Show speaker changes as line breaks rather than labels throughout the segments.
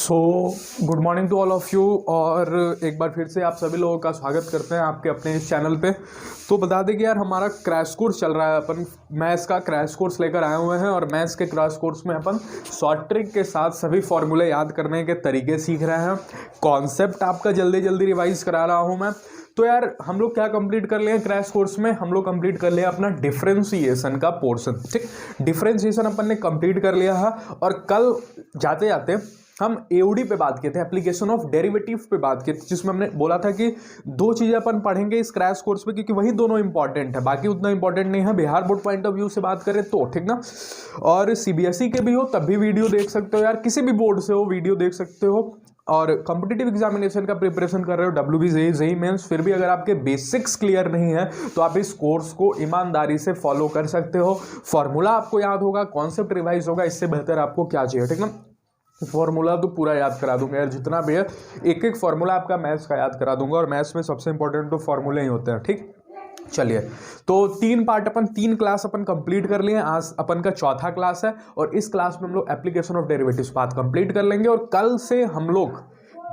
So good morning to all of you. और एक बार फिर से आप सभी लोगों का स्वागत करते हैं आपके अपने इस चैनल पे। तो बता दें कि यार हमारा क्रैश कोर्स चल रहा है, अपन मैथ्स का क्रैश कोर्स लेकर आए हुए हैं और मैथ्स के क्रैश कोर्स में अपन शॉर्ट ट्रिक के साथ सभी फॉर्मूले याद करने के तरीके सीख रहे हैं। कॉन्सेप्ट आपका जल्दी जल्दी रिवाइज करा रहा हूँ मैं। तो यार हम लोग क्या कंप्लीट कर लिए क्रैश कोर्स में, हम लोग कंप्लीट कर लिया अपना डिफरेंशिएशन का पोर्शन। ठीक, डिफरेंशिएशन अपन ने कंप्लीट कर लिया है। और कल जाते जाते हम एओडी पे बात किए थे, एप्लीकेशन ऑफ डेरिवेटिव पे बात की थी, जिसमें हमने बोला था कि दो चीज़ें अपन पढ़ेंगे इस क्रैश कोर्स पे, क्योंकि वही दोनों इंपॉर्टेंट है, बाकी उतना इंपॉर्टेंट नहीं है Bihar board point of view से बात करें तो। ठीक ना। और सीबीएसई के भी हो तब भी वीडियो देख सकते हो यार, किसी भी बोर्ड से हो वीडियो देख सकते हो। और कॉम्पिटिटिव एग्जामिनेशन का प्रिपरेशन कर रहे हो, डब्ल्यूबी जेईई मेंस, फिर भी अगर आपके बेसिक्स क्लियर नहीं है तो आप इस कोर्स को ईमानदारी से फॉलो कर सकते हो। फॉर्मूला आपको याद होगा, कॉन्सेप्ट रिवाइज होगा, इससे बेहतर आपको क्या चाहिए। ठीक ना। फॉर्मूला तो पूरा याद करा दूंगा यार, जितना भी है एक एक फॉर्मूला आपका मैथ्स का याद करा दूंगा, और मैथ्स में सबसे इंपॉर्टेंट तो फॉर्मूले ही होते हैं। ठीक, चलिए। तो 3 पार्ट अपन 3 क्लास अपन कंप्लीट कर लिए। आज अपन का चौथा क्लास है और इस क्लास में हम लोग application of derivatives part complete कर लेंगे। और कल से हम लोग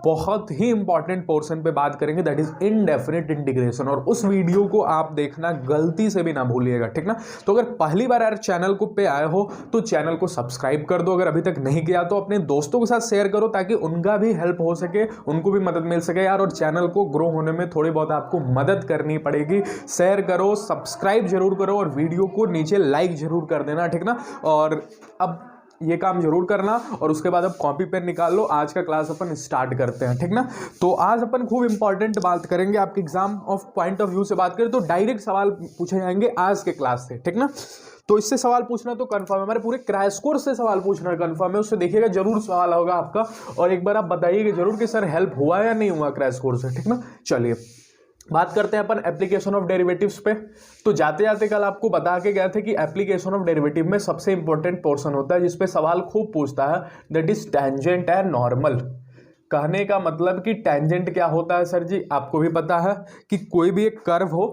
बहुत ही इंपॉर्टेंट पोर्शन पे बात करेंगे, दैट इज इनडेफिनिट इंटीग्रेशन। और उस वीडियो को आप देखना गलती से भी ना भूलिएगा। ठीक ना। तो अगर पहली बार यार चैनल को पे आए हो तो चैनल को सब्सक्राइब कर दो, अगर अभी तक नहीं किया तो अपने दोस्तों के साथ शेयर करो ताकि उनका भी हेल्प हो सके, उनको भी मदद मिल सके यार। और चैनल को ग्रो होने में थोड़ी बहुत आपको मदद करनी पड़ेगी। शेयर करो, सब्सक्राइब जरूर करो और वीडियो को नीचे लाइक जरूर कर देना। ठीक ना। और अब ये काम जरूर करना और उसके बाद अब कॉपी पेन निकाल लो, आज का क्लास अपन स्टार्ट करते हैं। ठीक ना। तो आज अपन खूब इंपॉर्टेंट बात करेंगे, आपके exam of point of view से बात करें तो डायरेक्ट सवाल पूछे जाएंगे आज के क्लास से। ठीक ना। तो इससे सवाल पूछना तो कंफर्म है, हमारे पूरे क्रैश कोर्स से सवाल पूछना कंफर्म है, उससे देखिएगा जरूर सवाल होगा आपका। और एक बार आप बताइएगा जरूर कि सर हेल्प हुआ या नहीं हुआ क्रैश कोर्स से। ठीक ना। चलिए बात करते हैं अपन एप्लीकेशन ऑफ डेरिवेटिव्स पे। तो जाते जाते कल आपको बता के गए थे कि एप्लीकेशन ऑफ डेरिवेटिव में सबसे इंपॉर्टेंट पोर्शन होता है जिसपे सवाल खूब पूछता है, that is tangent and normal. कहने का मतलब कि टेंजेंट क्या होता है सर जी, आपको भी पता है कि कोई भी एक कर्व हो,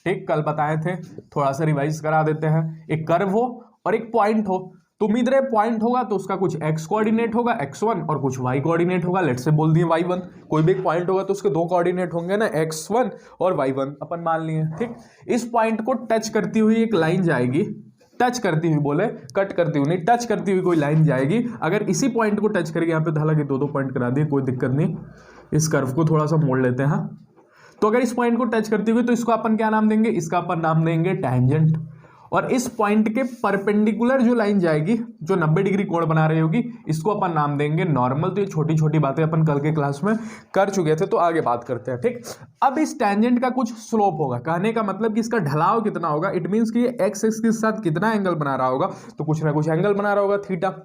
ठीक कल बताए थे, थोड़ा सा रिवाइज करा देते हैं। एक कर्व हो और एक पॉइंट हो, तो उम्मीद रहे पॉइंट होगा तो उसका कुछ x कोऑर्डिनेट होगा x1 और कुछ y कोऑर्डिनेट होगा, लेट से बोल दिए y1। कोई भी एक पॉइंट होगा तो उसके 2 कोऑर्डिनेट होंगे ना, x1 और y1 अपन मान लिए। ठीक, इस पॉइंट को टच करती हुई एक लाइन जाएगी, टच करती हुई बोले कट करती हुई नहीं, टच करती हुई कोई लाइन जाएगी। अगर इसी पॉइंट को टच करेगी, यहाँ पे हालांकि 2 पॉइंट करा दिए, कोई दिक्कत नहीं, इस कर्व को थोड़ा सा मोड़ लेते हैं। तो अगर इस पॉइंट को टच करती हुई तो इसको अपन क्या नाम देंगे, इसका अपन नाम देंगे टेंजेंट। और इस पॉइंट के परपेंडिकुलर जो लाइन जाएगी जो 90 डिग्री कोण बना रही होगी, इसको अपन नाम देंगे नॉर्मल। तो ये छोटी छोटी बातें अपन कल के क्लास में कर चुके थे, तो आगे बात करते हैं। ठीक, अब इस टेंजेंट का कुछ स्लोप होगा, कहने का मतलब कि इसका ढलाव कितना होगा, इट मींस कि ये एक्स एक्सिस के साथ कितना एंगल बना रहा होगा, तो कुछ ना कुछ एंगल बना रहा होगा थीटा,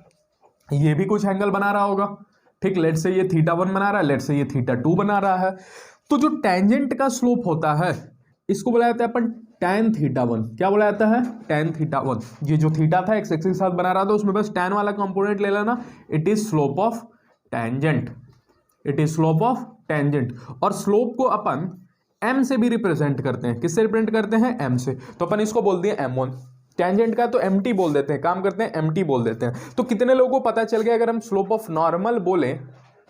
ये भी कुछ एंगल बना रहा होगा। ठीक, लेट से ये θ1 बना रहा है, लेट से ये θ2 बना रहा है। तो जो टेंजेंट का स्लोप होता है इसको बोला जाता है अपन tan θ1। क्या बोला जाता है, tan θ1। ये जो थीटा था एक्स एक्सिस के साथ बना रहा था उसमें बस tan वाला कंपोनेंट ले लेना, it is slope of tangent, it is slope of tangent. और स्लोप को अपन m से भी रिप्रेजेंट करते हैं, किससे रिप्रेजेंट करते हैं, m से। तो अपन इसको बोल दिए m1, टेंजेंट का तो mt बोल देते हैं, काम करते हैं mt बोल देते हैं। तो कितने लोगों को पता चल गया, अगर हम स्लोप ऑफ नॉर्मल बोले,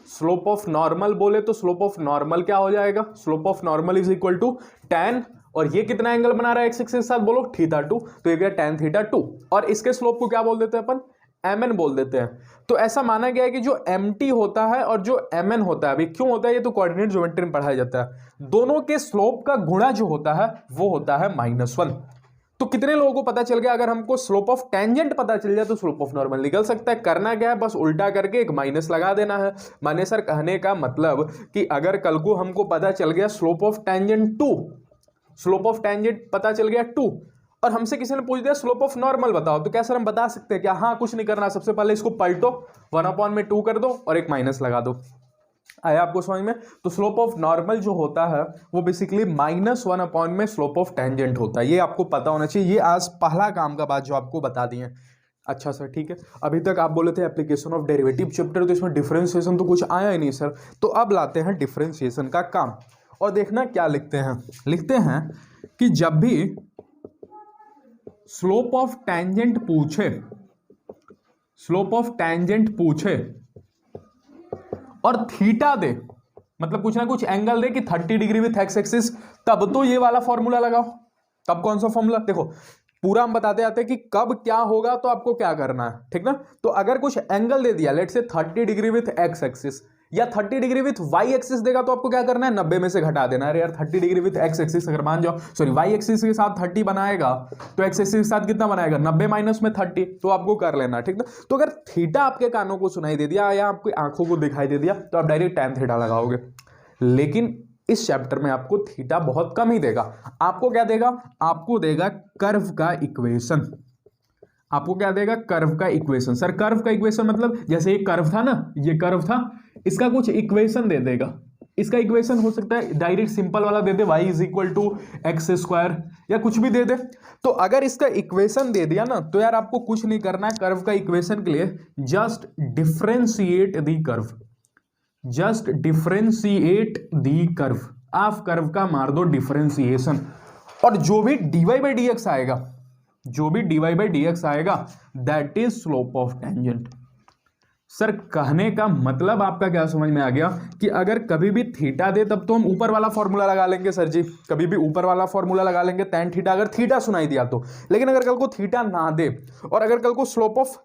स्लोप ऑफ नॉर्मल बोले तो स्लोप ऑफ नॉर्मल क्या हो जाएगा, slope of normal is equal to tan, और ये कितना एंगल बना रहा है एक्स एक्सिस के साथ, बोलो θ2, तो ये गया tan θ2। और इसके स्लोप को क्या बोल देते हैं अपन, mn बोल देते हैं। तो ऐसा माना गया है कि जो mt होता है और जो mn होता है, अभी क्यों होता है ये तो कोऑर्डिनेट ज्योमेट्री में पढ़ाया जाता है, दोनों के स्लोप का गुणा जो होता है वो होता है -1। तो कितने लोगों को पता चल गया, अगर हमको स्लोप ऑफ टेंजेंट पता चल जाए तो स्लोप ऑफ नॉर्मल निकल सकता है। करना क्या है, बस उल्टा करके एक माइनस लगा देना है। माने सर कहने का मतलब कि अगर कल को हमको पता चल गया slope of tangent 2, slope of tangent पता चल गया 2, और हमसे किसी ने पूछ दिया स्लोप ऑफ नॉर्मल बताओ, तो क्या सर हम बता सकते हैं क्या, हाँ कुछ नहीं करना, सबसे पहले इसको पलटो, 1/2 कर दो और एक माइनस लगा दो। आया आपको समझ में। तो स्लोप ऑफ नॉर्मल जो होता है वो बेसिकली -1 में स्लोप ऑफ टेंजेंट होता है, ये आपको पता होना चाहिए। ये आज पहला काम का बात जो आपको बता दिए। अच्छा सर ठीक है, अभी तक आप बोले थे एप्लीकेशन ऑफ डेरिवेटिव चैप्टर, तो इसमें डिफरेंशिएशन तो कुछ आया ही नहीं सर। तो अब लाते हैं डिफरेंशिएशन का काम, और देखना क्या लिखते हैं। लिखते हैं कि जब भी स्लोप ऑफ टेंजेंट पूछे, स्लोप ऑफ टेंजेंट पूछे और थीटा दे, मतलब कुछ ना कुछ एंगल दे कि 30 डिग्री विथ एक्स एक्सिस, तब तो ये वाला फॉर्मूला लगाओ। तब कौन सा फॉर्मूला, देखो पूरा हम बताते जाते हैं कि कब क्या होगा तो आपको क्या करना है, ठीक ना। तो अगर कुछ एंगल दे दिया, लेट से 30 डिग्री विथ एक्स एक्सिस या 30 डिग्री विथ वाई एक्सिस देगा, तो आपको क्या करना है, 90 में से घटा देना है। अरे यार 30 डिग्री विथ एक्स एक्सिस अगर मान जाओ, सॉरी वाई एक्सिस के साथ 30 बनाएगा तो एक्स एक्सिस के साथ कितना बनाएगा, 90 माइनस में 30, तो आपको कर लेना, ठीक ना। तो अगर थीटा आपके कानों को सुनाई दे दिया या आपकी आंखों को दिखाई दे दिया तो आप डायरेक्ट tan थीटा लगाओगे। लेकिन इस चैप्टर में आपको थीटा बहुत कम ही देगा। आपको क्या देगा, आपको देगा कर्व का इक्वेशन। आपको क्या देगा, कर्व का इक्वेशन। सर कर्व का इक्वेशन मतलब जैसे ये कर्व था ना, ये कर्व था, इसका कुछ इक्वेशन दे देगा। इसका इक्वेशन हो सकता है डायरेक्ट सिंपल वाला दे दे, y इज इक्वल टू एक्स स्क्वायर, या कुछ भी दे दे। तो अगर इसका इक्वेशन दे दिया ना, तो यार आपको कुछ नहीं करना है कर्व का इक्वेशन के लिए, जस्ट डिफरेंशिएट दी कर्व, जस्ट डिफरेंशिएट दी कर्व। आप कर्व का मार दो डिफरेंशिएशन, और जो भी dy बाई डी एक्स आएगा, जो भी dy बाई डी एक्स आएगा that is slope of tangent. Sir कहने का मतलब आपका क्या समझ में आ गया कि अगर कभी भी थीटा दे तब तो हम ऊपर वाला फॉर्मूला लगा लेंगे सर जी, कभी भी ऊपर वाला फॉर्मूला लगा लेंगे tan थीटा, अगर थीटा सुनाई दिया तो। लेकिन अगर कल को थीटा ना दे और अगर कल को स्लोप ऑफ,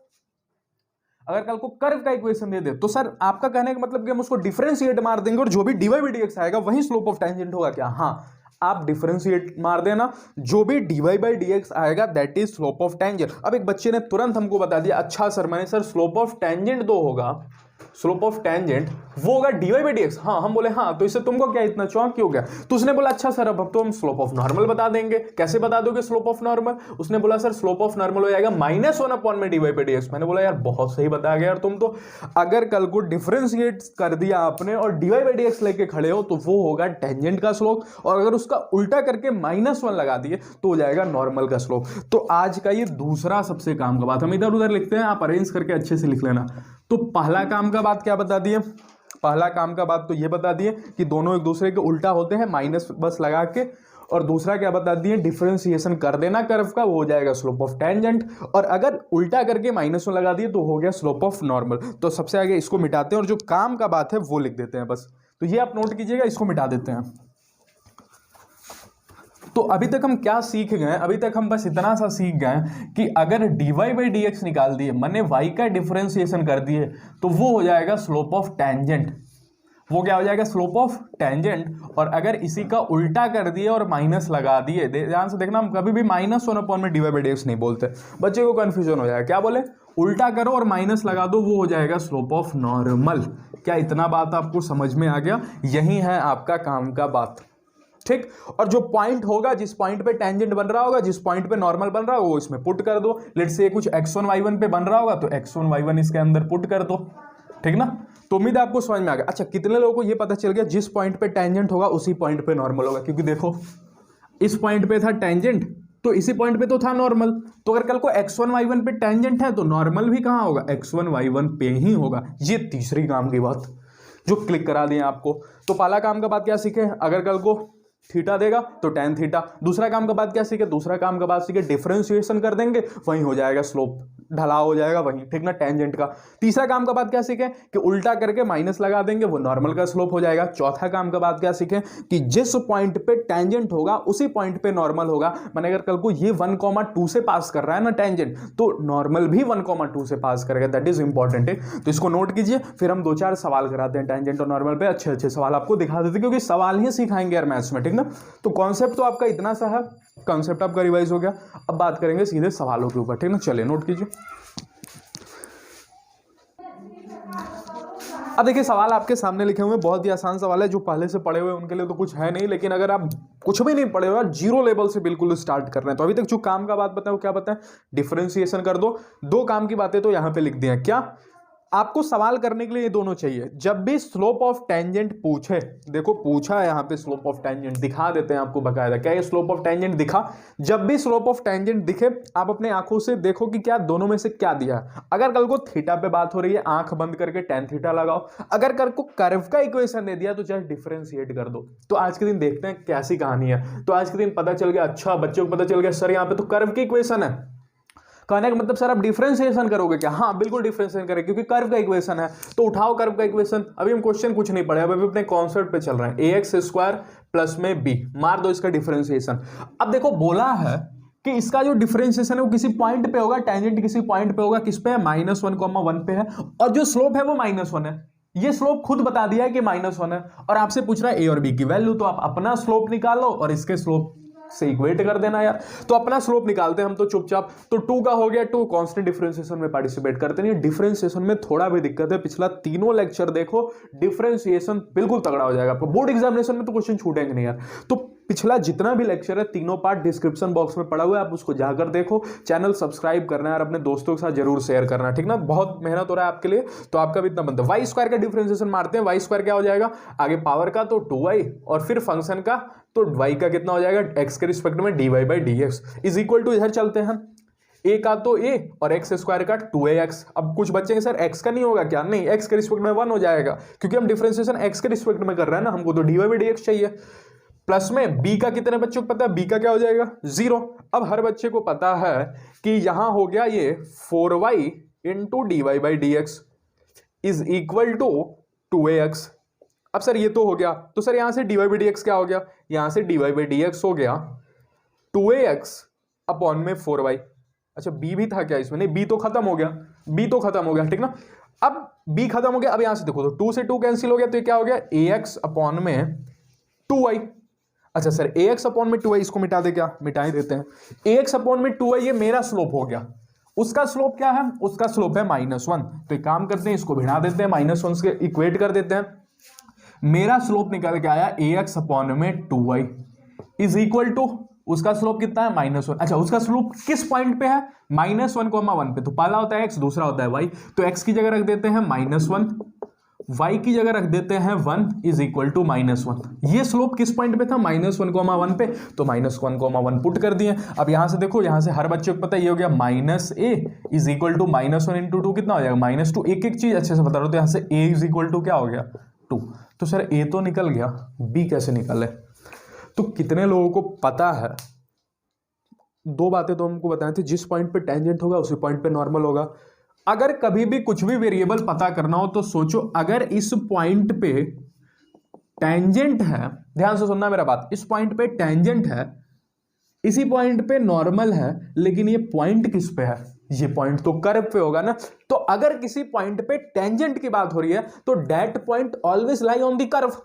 अगर कल को कर्व का इक्वेशन दे दे, तो सर आपका कहने का मतलब कि हम उसको डिफरेंशिएट मार देंगे और जो भी dy बाई डी एक्स आएगा वही स्लोप ऑफ टेंजेंट होगा क्या? हाँ, आप डिफरेंशिएट मार देना, जो भी dy बाई डी एक्स आएगा that is slope of tangent. अब एक बच्चे ने तुरंत हमको बता दिया, अच्छा सर मैंने सर स्लोप ऑफ टेंजेंट दो होगा, स्लोप ऑफ टेंजेंट वो होगा dy बाई डी एक्स। हाँ, हम बोले हाँ, तो इससे तुमको क्या इतना चौंक क्यों गया? तो उसने बोला अच्छा सर अब तो हम स्लोप ऑफ नॉर्मल बता देंगे। कैसे बता दोगे स्लोप ऑफ नॉर्मल? उसने बोला सर स्लोप ऑफ नॉर्मल हो जाएगा -1 में dy बाई डी एक्स। मैंने बोला यार बहुत सही बताया गया यार तुम तो। अगर कल को डिफरेंशिएट कर दिया आपने और dy बाई डी एक्स लेके खड़े हो तो वो होगा टेंजेंट का स्लोप, और अगर उसका उल्टा करके -1 लगा दिए तो हो जाएगा नॉर्मल का स्लोप। तो आज का ये दूसरा सबसे काम का बात, हम इधर उधर लिखते हैं, आप अरेंज करके अच्छे से लिख लेना। तो पहला काम का बात क्या बता दिए, पहला काम का बात तो ये बता दिए कि दोनों एक दूसरे के उल्टा होते हैं, माइनस बस लगा के। और दूसरा क्या बता दिए, डिफरेंशिएशन कर देना कर्व का, वो हो जाएगा स्लोप ऑफ टेंजेंट, और अगर उल्टा करके -1 लगा दिए तो हो गया स्लोप ऑफ नॉर्मल। तो सबसे आगे इसको मिटाते हैं और जो काम का बात है वो लिख देते हैं बस। तो ये आप नोट कीजिएगा, इसको मिटा देते हैं। तो अभी तक हम क्या सीख गए, अभी तक हम बस इतना सा सीख गए कि अगर dy बाई डी एक्स निकाल दिए, मैंने y का डिफरेंशिएशन कर दिए, तो वो हो जाएगा स्लोप ऑफ टेंजेंट। वो क्या हो जाएगा, स्लोप ऑफ टेंजेंट। और अगर इसी का उल्टा कर दिए और माइनस लगा दिए, ध्यान से देखना, हम कभी भी -1 में dy बाई डी एक्स नहीं बोलते, बच्चे को कंफ्यूजन हो जाएगा। क्या बोले, उल्टा करो और माइनस लगा दो, वो हो जाएगा स्लोप ऑफ नॉर्मल। क्या इतना बात आपको समझ में आ गया? यही है आपका काम का बात, ठीक। और जो पॉइंट होगा, जिस पॉइंट पे टेंजेंट बन रहा होगा, जिस पॉइंट पे नॉर्मल बन रहा होगा, वो इसमें पुट कर दो। लेट्स से कुछ x1 y1 पे बन रहा होगा तो x1 y1 इसके अंदर पुट कर दो, ठीक ना। तो उम्मीद है आपको समझ में आ गया। अच्छा, कितने लोगों को ये पता चल गया जिस पॉइंट पे टेंजेंट होगा उसी पॉइंट पे नॉर्मल होगा? क्योंकि देखो इस पॉइंट पे था टेंजेंट तो इसी पॉइंट पे तो था नॉर्मल, तो अगर कल को x1 y1 पे टेंजेंट है तो नॉर्मल भी कहाँ होगा, x1 y1 पे ही होगा। ये तीसरी काम की बात जो क्लिक करा दिए आपको। तो पहला काम का बात क्या सीखे, अगर कल को थीटा देगा तो tan थीटा। दूसरा काम का बात क्या सीखे, दूसरा काम का बात सीखे डिफरेंशिएशन कर देंगे, वहीं हो जाएगा स्लोप, ढलाव हो जाएगा वहीं, ठीक ना, टेंजेंट का। तीसरा काम का बात क्या सीखे कि उल्टा करके माइनस लगा देंगे, वो नॉर्मल का स्लोप हो जाएगा। चौथा काम का बात क्या सीखे कि जिस पॉइंट पे टेंजेंट होगा उसी पॉइंट पे नॉर्मल होगा। मैंने अगर कल को ये 1,2 से पास कर रहा है ना टेंजेंट, तो नॉर्मल भी 1,2 से पास करेगा। दैट इज इंपॉर्टेंट है, तो इसको नोट कीजिए। फिर हम 2-4 सवाल कराते हैं टेंजेंट और नॉर्मल पे, अच्छे अच्छे सवाल आपको दिखा देते हैं, क्योंकि सवाल ही सिखाएंगे यार मैथ्स में, ठीक ना। तो कॉन्सेप्ट तो आपका इतना सा है, कॉन्सेप्ट आपका रिवाइज हो गया। अब बात करेंगे सीधे सवालों के ऊपर, ठीक ना। चलिए नोट कीजिए। अब देखिए सवाल आपके सामने लिखे हुए, बहुत ही आसान सवाल है। जो पहले से पढ़े हुए उनके लिए तो कुछ है नहीं, लेकिन अगर आप कुछ भी नहीं पढ़े हुए, जीरो लेवल से बिल्कुल स्टार्ट कर रहे हैं, तो अभी तक जो काम का बात बताया वो क्या बताएं, डिफरेंशिएशन कर दो। दो काम की बातें तो यहाँ पे लिख दी हैं। क्या आपको सवाल करने के लिए ये दोनों चाहिए। जब भी स्लोप ऑफ टेंजेंट पूछे, देखो पूछा है यहाँ पे स्लोप ऑफ टेंजेंट, दिखा देते हैं आपको बकायदा। क्या ये स्लोप ऑफ टेंजेंट दिखा? जब भी स्लोप ऑफ टेंजेंट दिखे, आप अपने आंखों से देखो कि क्या दोनों में से क्या दिया है। अगर कल को थीटा पे बात हो रही है, आंख बंद करके tan थीटा लगाओ। अगर कल को कर्व का इक्वेशन दे दिया तो जस्ट डिफरेंशिएट कर दो। तो आज के दिन देखते हैं कैसी कहानी है। तो आज के दिन पता चल गया, अच्छा बच्चों को पता चल गया सर यहाँ पे तो कर्व की इक्वेशन है, कहने का मतलब सर आप डिफरेंशिएशन करोगे क्या? हाँ बिल्कुल डिफरेंशिएशन करेंगे, क्योंकि कर्व का इक्वेशन है तो उठाओ कर्व का इक्वेशन। अभी हम क्वेश्चन कुछ नहीं पढ़े, अभी अपने कॉन्सेप्ट पे चल रहे हैं। ax स्क्वायर प्लस में b, मार दो इसका डिफरेंशिएशन। अब देखो बोला है कि इसका जो डिफरेंशिएशन है वो किसी पॉइंट पे होगा, टेंजेंट किसी पॉइंट पे होगा, किस पे है? -1, 1 पे है, और जो स्लोप है वो -1 है। ये स्लोप खुद बता दिया है कि -1 है, और आपसे पूछ रहा है ए और बी की वैल्यू, तो आप अपना स्लोप निकालो और इसके स्लोप से इक्वेट कर देना यार। तो अपना स्लोप निकालते हैं हम तो चुपचाप। तो 2 का हो गया 2, कांस्टेंट डिफरेंशिएशन में पार्टिसिपेट करते नहीं। डिफरेंशिएशन में थोड़ा भी दिक्कत है, पिछला तीनों लेक्चर देखो, डिफरेंशिएशन बिल्कुल तगड़ा हो जाएगा आपको। बोर्ड एग्जामिनेशन में तो क्वेश्चन छूटेंगे नहीं यार। तो पिछला जितना भी लेक्चर है तीनों पार्ट डिस्क्रिप्शन बॉक्स में पड़ा हुआ है, आप उसको जाकर देखो। चैनल सब्सक्राइब करना है और अपने दोस्तों के साथ जरूर शेयर करना, ठीक ना? बहुत मेहनत हो रहा है आपके लिए, तो आपका भी इतना बनता है। वाई स्क्वायर का डिफरेंशिएशन मारते हैं। वाई स्क्वायर क्या हो जाएगा? आगे पावर का तो 2y, और फिर फंक्शन का तो y का कितना हो जाएगा? x के रिस्पेक्ट में dy/dx इज इक्वल टू, इधर चलते हैं, a का तो a और x स्क्वायर का 2ax। अब कुछ बच्चे सर x का नहीं होगा क्या? नहीं, x के रिस्पेक्ट में 1 हो जाएगा, क्योंकि हम डिफरेंशिएशन x के रिस्पेक्ट में कर रहे हैं ना, हमको तो dy/dx चाहिए। प्लस में b का कितने बच्चों को पता है? b का क्या हो जाएगा? 0। अब हर बच्चे को पता है कि यहां हो गया ये 4y into dy/dx is equal to 2ax। अब सर ये तो हो गया, तो सर यहां से dy/dx क्या हो गया? यहां से dy/dx हो गया 2ax अपॉन में 4y। अच्छा b भी था क्या इसमें? नहीं, b तो खत्म हो गया, b तो खत्म हो गया, ठीक ना? अब b खत्म हो गया, अब यहां से देखो तो 2 से 2 कैंसिल हो गया, तो ये क्या हो गया? ax अपॉन में 2y। अच्छा सर ax अपॉन में 2y, इसको मिटा दे क्या? मिटा ही देते हैं। ax अपॉन में 2y ये मेरा स्लोप हो गया, उसका स्लोप क्या है? उसका स्लोप है -1। तो एक काम करते हैं, इसको भिड़ा देते हैं, -1 से इक्वेट कर देते हैं। मेरा स्लोप निकल के आया ax अपॉन में 2y इज इक्वल टू, उसका स्लोप कितना है? -1। अच्छा, उसका स्लोप किस पॉइंट पे है? -1, 1 पे। तो पहला होता है x, दूसरा होता है y। तो x की जगह रख देते हैं -1, y की जगह रख देते हैं 1 इज इक्वल टू -1। ये स्लोप किस पॉइंट पे था? -1, 1 पे। तो -1, 1 पुट कर दिए। अब यहां से देखो, यहां से हर बच्चे को पता है ये हो गया -a is equal to -1 into 2 कितना हो जाएगा? -2। एक एक चीज अच्छे से बता रहा हूं, तो यहां से a इज इक्वल टू क्या हो गया? 2। तो सर a तो निकल गया, b कैसे निकले? तो कितने लोगों को पता है? दो बातें तो हमको बताई थी, जिस पॉइंट पे टेंजेंट होगा उसी पॉइंट पे नॉर्मल होगा। अगर कभी भी कुछ भी वेरिएबल पता करना हो तो सोचो, अगर इस पॉइंट पे टेंजेंट है, ध्यान से सुनना मेरा बात, इस पॉइंट पे टेंजेंट है, इसी पॉइंट पे नॉर्मल है, लेकिन ये पॉइंट किस पे है? ये पॉइंट तो कर्व पे होगा ना। तो अगर किसी पॉइंट पे टेंजेंट की बात हो रही है तो that point always lie on the curve.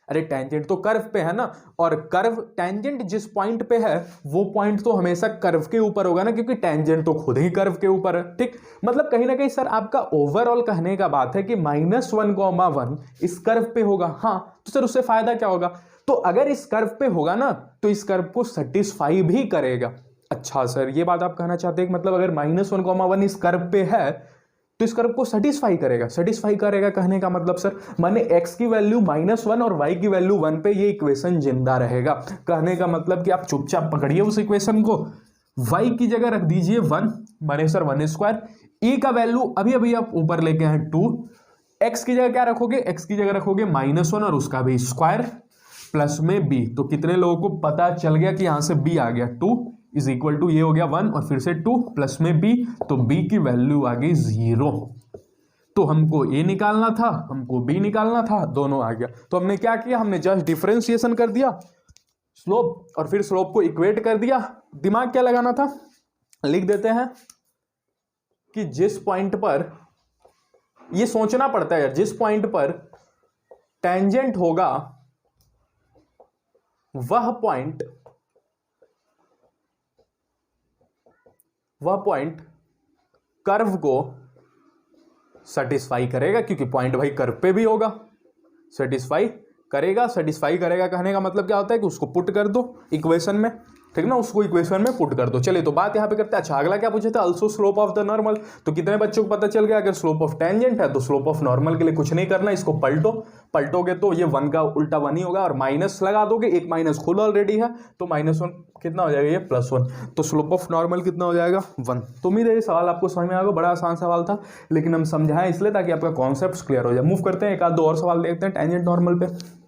अरे टेंजेंट तो कर्व पे है ना, और कर्व टेंजेंट जिस पॉइंट पे है वो पॉइंट तो हमेशा कर्व के ऊपर होगा ना, क्योंकि टेंजेंट तो खुद ही कर्व के ऊपर है, ठीक? मतलब कहीं ना कहीं सर आपका ओवरऑल कहने का बात है कि -1, 1 इस कर्व पे होगा। हाँ, तो सर उससे फायदा क्या होगा? तो अगर इस कर्व पे होगा ना तो इस कर्व को सेटिस्फाई भी करेगा। अच्छा सर, ये बात आप कहना चाहते हैं कि मतलब अगर -1, 1 इस कर्व पे है तो इस कर्व को सेटिस्फाई करेगा। सेटिस्फाई करेगा कहने का मतलब सर, माने x की वैल्यू -1 और y की वैल्यू 1 पे ये इक्वेशन जिंदा रहेगा। कहने का मतलब कि आप चुपचाप पकड़िए उस इक्वेशन को, y की जगह रख दीजिए 1, माने सर 1 स्क्वायर, e का वैल्यू अभी अभी आप ऊपर लेके हैं 2, x की जगह क्या रखोगे? x की जगह रखोगे -1 और उसका भी स्क्वायर प्लस में b। तो कितने लोगों को पता चल गया कि यहां से b आ गया? 2 इज इक्वल टू, ये हो गया 1 और फिर से 2 प्लस में b, तो b की वैल्यू आ गई 0। तो हमको a निकालना था, हमको b निकालना था, दोनों आ गया। तो हमने क्या किया? हमने जस्ट डिफरेंशिएशन कर दिया स्लोप, और फिर स्लोप को इक्वेट कर दिया। दिमाग क्या लगाना था? लिख देते हैं कि जिस पॉइंट पर, ये सोचना पड़ता है यार, जिस पॉइंट पर टेंजेंट होगा वह पॉइंट कर्व को सेटिस्फाई करेगा, क्योंकि पॉइंट भाई कर्व पे भी होगा। सेटिस्फाई करेगा कहने का मतलब क्या होता है कि उसको पुट कर दो इक्वेशन में, ठीक ना? उसको इक्वेशन में पुट कर दो। चलिए तो बात यहां पे करते हैं। अच्छा, अगला क्या पूछे थे? Also slope of the normal. तो कितने बच्चों को पता चल गया? अगर स्लोप ऑफ टेंजेंट है तो स्लोप ऑफ नॉर्मल के लिए कुछ नहीं करना, इसको पलटोगे तो ये 1 का उल्टा 1 ही होगा, और माइनस लगा दोगे, एक माइनस खुद ऑलरेडी है, तो -1 कितना हो जाएगा? ये +1। तो स्लोप ऑफ नॉर्मल कितना हो जाएगा? 1। तो उम्मीद है ये सवाल आपको समझ में आएगा। बड़ा आसान सवाल था, लेकिन हम समझाएं इसलिए ताकि आपका कॉन्सेप्ट क्लियर हो जाए। मूव करते हैं, एक आध दो और सवाल देखते हैं टेंजेंट नॉर्मल पे।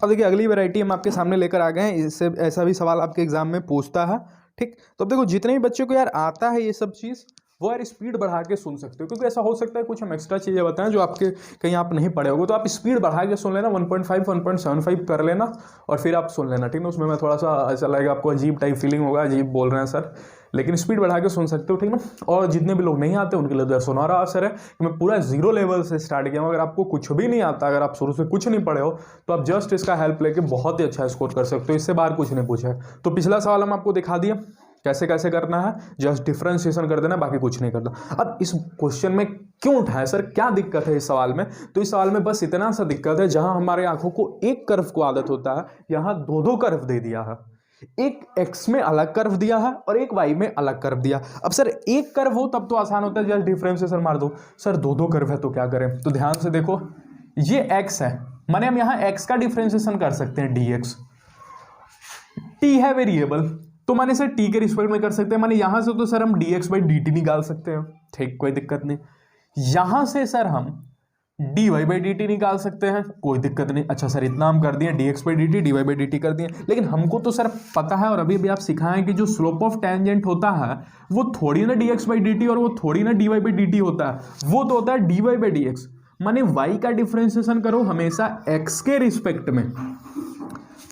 अब देखिए अगली वैरायटी हम आपके सामने लेकर आ गए हैं, इससे ऐसा भी सवाल आपके एग्जाम में पूछता है। ठीक, तो अब देखो जितने भी बच्चों को यार आता है ये सब चीज़, वो यार स्पीड बढ़ा के सुन सकते हो, क्योंकि ऐसा हो सकता है कुछ हम एक्स्ट्रा चीज़ें बताएं जो आपके कहीं आप नहीं पढ़े होगे, तो आप स्पीड बढ़ा के सुन लेना, 1.5 1.75 कर लेना और फिर आप सुन लेना। ठीक ना, उसमें मैं थोड़ा सा ऐसा लगेगा आपको अजीब टाइप फीलिंग होगा, अजीब बोल रहे हैं सर, लेकिन स्पीड बढ़ा के सुन सकते हो। ठीक ना, और जितने भी लोग नहीं आते उनके लिए सुनहरा अवसर है कि मैं पूरा 0 लेवल से स्टार्ट किया हूँ। अगर आपको कुछ भी नहीं आता, अगर आप शुरू से कुछ नहीं पढ़े हो, तो आप जस्ट इसका हेल्प लेके बहुत ही अच्छा स्कोर कर सकते हो। इससे बाहर कुछ नहीं पूछा है। तो पिछला सवाल हम आपको दिखा दिया कैसे कैसे करना है, जस्ट डिफरेंशिएशन कर देना, बाकी कुछ नहीं करना। अब इस क्वेश्चन में क्यों उठाया सर, क्या दिक्कत है इस सवाल में? तो इस सवाल में बस इतना सा दिक्कत है, जहां हमारे आंखों को एक कर्व को आदत होता है, यहां दो कर्व दे दिया है। एक x में अलग कर्व दिया है और एक y में अलग कर्व दिया। अब सर एक कर्व हो तब तो आसान होता है, जस्ट डिफरेंशिएशन मार दो। सर दो कर्व है तो क्या करें? तो ध्यान से देखो, ये x है, माने हम यहां x का डिफरेंशिएशन कर सकते हैं dx। t है वेरिएबल, तो माने सर t के रिस्पेक्ट में कर सकते हैं, माने यहां से तो सर हम dx/dt निकाल सकते हैं। ठीक, कोई दिक्कत नहीं। यहां से सर हम dy/dt निकाल सकते हैं, कोई दिक्कत नहीं। अच्छा सर इतना हम कर दिए, dx/dt dy/dt कर दिए, लेकिन हमको तो सर पता है और अभी भी आप सिखाएं कि जो स्लोप ऑफ टेंजेंट होता है वो थोड़ी ना dx/dt और वो थोड़ी ना dy/dt होता है, वो तो होता है dy/dx। माने y का डिफरेंशिएशन करो हमेशा x के रिस्पेक्ट में,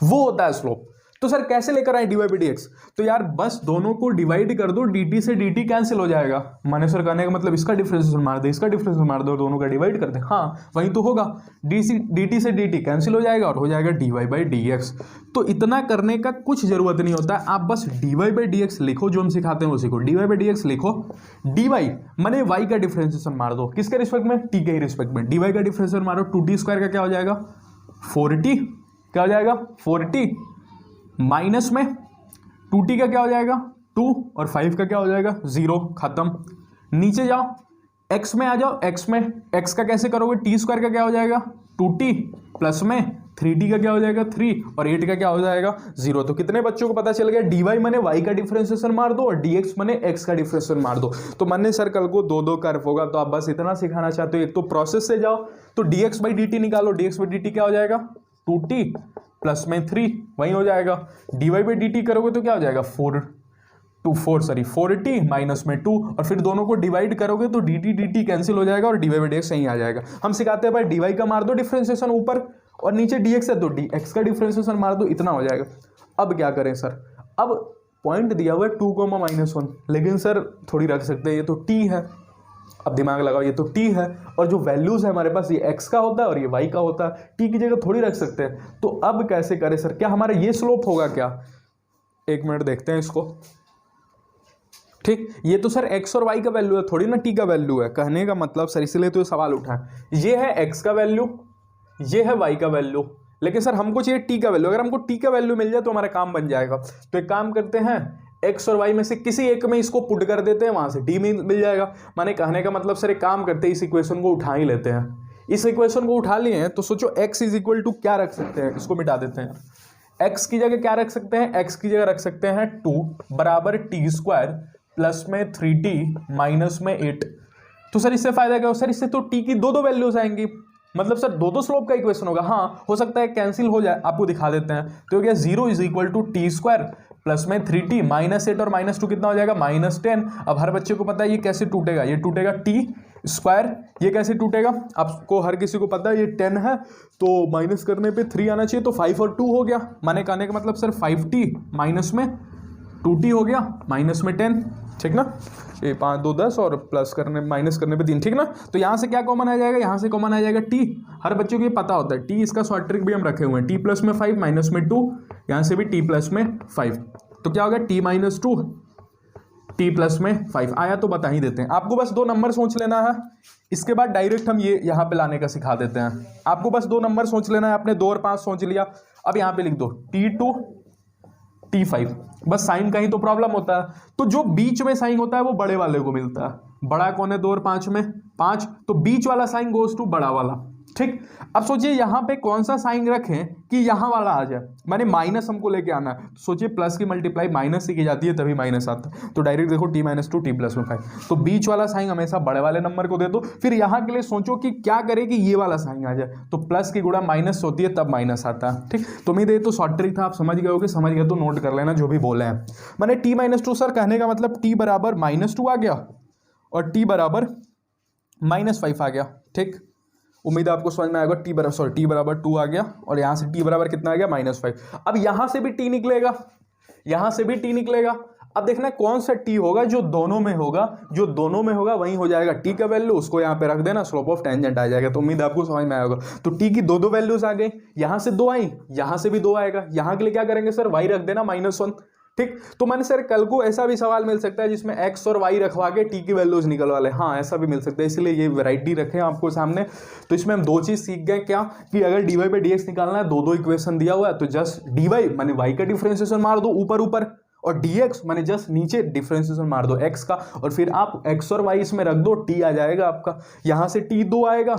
वो होता है स्लोप। तो सर कैसे लेकर आए dy/dx? तो यार बस दोनों को डिवाइड कर दो, dt से dt कैंसिल हो जाएगा। माने सर कहने का मतलब इसका डिफरेंशिएशन मार दे, इसका डिफरेंशिएशन मार दो, दोनों का डिवाइड कर दे। हाँ वही तो होगा, dt से dt कैंसिल हो जाएगा और हो जाएगा dy/dx। तो इतना करने का कुछ जरूरत नहीं होता है, आप बस dy/dx लिखो, जो हम सिखाते हैं वो सीखो। dy/dx लिखो, dy माने y का डिफरेंशिएशन मार दो, किसके रिस्पेक्ट में? t के रिस्पेक्ट में। dy का डिफरेंशिएशन मारो, 2t² का क्या हो जाएगा? 4t। क्या हो जाएगा? 4t माइनस में 2t का क्या हो जाएगा? 2 और 5 का क्या हो जाएगा? 0। खत्म। नीचे जाओ, x में आ जाओ, x में x का कैसे करोगे? t² का क्या हो जाएगा? 2t प्लस में 3t का क्या हो जाएगा? 3 और 8 का क्या हो जाएगा? 0। तो कितने बच्चों को पता चल गया? dy माने y का डिफरेंशिएशन मार दो और dx माने x का डिफरेंशिएशन मार दो। तो माने सर कल को दो कर्व होगा, तो आप बस इतना सिखाना चाहते हो। एक तो प्रोसेस से जाओ तो dx/dt निकालो, dx/dt क्या हो जाएगा? 2t प्लस में 3, वही हो जाएगा। dy/dt करोगे तो क्या हो जाएगा? 4t माइनस में 2 और फिर दोनों को डिवाइड करोगे तो dt कैंसिल हो जाएगा और dy/dx यहीं आ जाएगा। हम सिखाते हैं भाई dy का मार दो डिफरेंशिएशन ऊपर और नीचे dx है तो dx का डिफरेंशिएशन मार दो, इतना हो जाएगा। अब क्या करें सर? अब पॉइंट दिया हुआ है 2, -1, लेकिन सर थोड़ी रख सकते हैं, ये तो t है। अब दिमाग लगाओ, ये तो t है और जो वैल्यूज है हमारे पास, ये x का होता है और ये y का होता है, t की जगह थोड़ी रख सकते हैं। तो अब कैसे करें सर? क्या हमारा ये स्लोप होगा क्या? एक मिनट देखते हैं इसको। ठीक, ये तो सर x और y का वैल्यू है, थोड़ी ना t का वैल्यू है। कहने का मतलब सर, इसलिए तो ये सवाल उठा है। ये है x का वैल्यू, ये है y का वैल्यू, लेकिन सर हमको चाहिए t का वैल्यू। अगर हमको t का वैल्यू मिल जाए तो हमारा काम बन जाएगा। तो एक काम करते हैं, x और y में से किसी एक में इसको पुट कर देते हैं, वहां से t मिल जाएगा। माने कहने का मतलब सर एक काम करते हैं, इस इक्वेशन को उठा ही लेते हैं। इस इक्वेशन को उठा लिए हैं तो सोचो x इज इक्वल टू क्या रख सकते हैं? इसको मिटा देते हैं। x की जगह क्या रख सकते हैं? x की जगह रख सकते हैं 2 बराबर t² प्लस में 3t माइनस में 8। तो सर इससे फायदा क्या हो? सर इससे तो t की दो वैल्यूज आएंगी, मतलब सर दो स्लोप का इक्वेशन होगा। हाँ हो सकता है कैंसिल हो जाए, आपको दिखा देते हैं। तो हो गया 0 is equal to t² plus में 3t -8 और -2 कितना हो जाएगा? -10। अब हर बच्चे को पता है ये कैसे टूटेगा, ये टूटेगा t²। ये कैसे टूटेगा? आपको हर किसी को पता है ये 10 है, तो माइनस करने पे 3 आना चाहिए, तो 5 और 2 हो गया। माने कहने का मतलब सर 5t माइनस में 2t हो गया, माइनस में 10। ठीक ना, ये 5 2 10 और प्लस करने माइनस करने पे 3। ठीक ना, तो यहाँ से क्या कॉमन आ जाएगा? यहाँ से कॉमन आ जाएगा t। हर बच्चों को ये पता होता है t, इसका शॉर्ट ट्रिक भी हम रखे हुए हैं। t प्लस में 5 माइनस में 2, यहाँ से भी t प्लस में 5, तो क्या हो गया? t माइनस 2 t प्लस में 5 आया, तो बता ही देते हैं। आपको बस 2 नंबर सोच लेना है, इसके बाद डायरेक्ट हम ये यहाँ पे लाने का सिखा देते हैं। आपको बस 2 नंबर सोच लेना है, आपने 2 और 5 सोच लिया। अब यहाँ पे लिख दो t2 t5, बस साइन का ही तो प्रॉब्लम होता है। तो जो बीच में साइन होता है वो बड़े वाले को मिलता है। बड़ा कौन है? 2 और 5 में 5, तो बीच वाला साइन गोज टू बड़ा वाला। ठीक। अब सोचिए यहाँ पे कौन सा साइन रखें कि यहाँ वाला आ जाए, माने माइनस हमको लेके आना है। सोचिए प्लस की मल्टीप्लाई माइनस से की जाती है तभी माइनस आता है, तो डायरेक्ट देखो t - 2 t + 5, तो बीच वाला साइन हमेशा बड़े वाले नंबर को दे दो। फिर यहाँ के लिए सोचो कि क्या करे कि ये वाला साइन आ जाए, तो प्लस की गुणा माइनस होती है तब माइनस आता है। ठीक, तो उम्मीद है तो शॉर्ट ट्रिक था, आप समझ गए होगे, समझ गए तो नोट कर लेना जो भी बोले हैं। मैंने t - 2 सर कहने का मतलब t बराबर -2 आ गया और t बराबर -5 आ गया। ठीक, उम्मीद है आपको समझ में आएगा। t बराबर 2 आ गया और यहाँ से t बराबर कितना आ गया -5। अब यहाँ से भी t निकलेगा, यहाँ से भी t निकलेगा। अब देखना कौन सा t होगा जो दोनों में होगा, जो दोनों में होगा वही हो जाएगा t का वैल्यू, उसको यहाँ पे रख देना, स्लोप ऑफ टेंजेंट आ जाएगा। तो उम्मीद है आपको समझ में आएगा। तो t की दो वैल्यूज आ गई, यहाँ से 2 आई, यहाँ से भी 2 आएगा। यहाँ के लिए क्या करेंगे सर, y रख देना -1। ठीक, तो मैंने सर कल को ऐसा भी सवाल मिल सकता है जिसमें x और y रखवा के t की वैल्यूज निकलवा ले, हाँ ऐसा भी मिल सकता है, इसलिए ये वैरायटी रखें आपको सामने। तो इसमें हम 2 चीज सीख गए, क्या कि अगर dy by dx निकालना है, दो इक्वेशन दिया हुआ है तो जस्ट dy माने y का डिफरेंशिएशन मार दो ऊपर और dx माने जस्ट नीचे डिफरेंशिएशन मार दो x का, और फिर आप x और y इसमें रख दो, t आ जाएगा आपका। यहाँ से t 2 आएगा,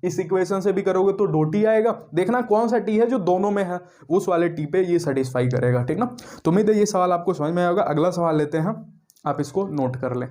इस इक्वेशन से भी करोगे तो 2t आएगा। देखना कौन सा t है जो दोनों में है, उस वाले t पे ये सेटिस्फाई करेगा। ठीक ना, तो उम्मीद है ये सवाल आपको समझ में आएगा। अगला सवाल लेते हैं, आप इसको नोट कर लें।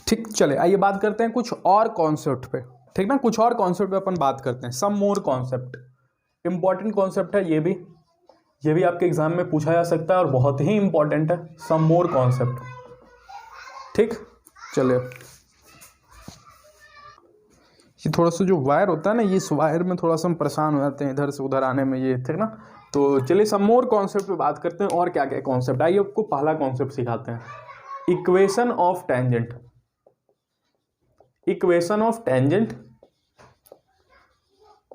ठीक, चले आइए बात करते हैं कुछ और कॉन्सेप्ट पे। ठीक ना, कुछ और कॉन्सेप्ट पे अपन बात करते हैं। सम मोर कॉन्सेप्ट, इंपॉर्टेंट कॉन्सेप्ट है ये भी आपके एग्जाम में पूछा जा सकता है और बहुत ही इंपॉर्टेंट है, सम मोर कॉन्सेप्ट। ठीक, चलिए ये थोड़ा सा जो वायर होता है ना, ये इस वायर में थोड़ा सा हम परेशान हो जाते हैं इधर से उधर आने में, ये ठीक ना। तो चलिए सम मोर कॉन्सेप्ट पे बात करते हैं और क्या क्या कॉन्सेप्ट। आइए आपको पहला कॉन्सेप्ट सिखाते हैं, equation of tangent. Equation of tangent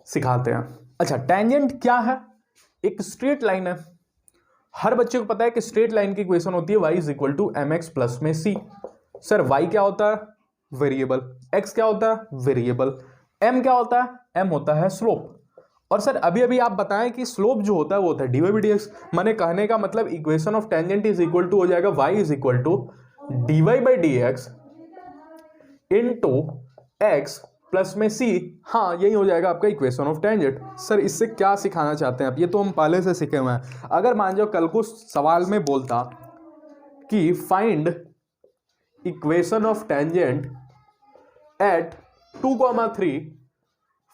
सिखाते हैं। अच्छा, टेंजेंट क्या है? एक स्ट्रेट लाइन है, हर बच्चे को पता है कि स्ट्रेट लाइन की इक्वेशन होती है y = mx प्लस में c। सर y क्या होता है? वेरिएबल। x क्या होता है? वेरिएबल। m क्या होता है? m होता है स्लोप। और सर अभी अभी आप बताएं कि स्लोप जो होता है वो होता है dy by dx। मैंने कहने का मतलब equation of tangent is equal to हो जाएगा y = dy by dx into x plus में c। हाँ, यही हो जाएगा आपका इक्वेशन ऑफ टेंजेंट। सर इससे क्या सिखाना चाहते हैं आप? ये तो हम पहले से सीखे हुए हैं। अगर मान जाओ कल को सवाल में बोलता कि find equation of tangent at 2,3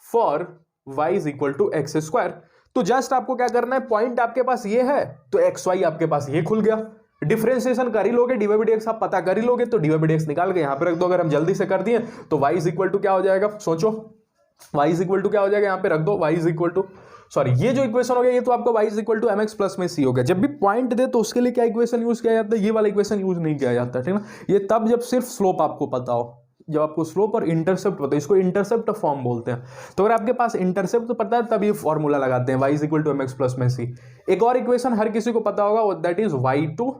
for y = x², तो जस्ट आपको क्या करना है, पॉइंट आपके पास ये है तो एक्स वाई आपके पास ये खुल गया, डिफरेंशिएशन कर ही लोगे, dy by dx आप पता कर ही लोगे, तो dy by dx निकाल के यहाँ पे रख दो। अगर हम जल्दी से कर दिए तो y = क्या हो जाएगा, सोचो y = क्या हो जाएगा, यहाँ पे रख दो y सॉरी ये जो इक्वेशन हो गया ये तो आपका y = mx प्लस में c हो गया। जब भी पॉइंट दे तो उसके लिए क्या इक्वेशन यूज किया जाता है, ये वाला इक्वेशन यूज नहीं किया जाता। ठीक ना, ये तब जब सिर्फ स्लोप आपको पता हो, जब आपको स्लोप और इंटरसेप्ट पता है, इसको इंटरसेप्ट फॉर्म बोलते हैं। तो अगर आपके पास इंटरसेप्ट पता है तब ये फॉर्मूला लगाते हैं y = mx प्लस में c। एक और इक्वेशन हर किसी को पता होगा, दैट इज y2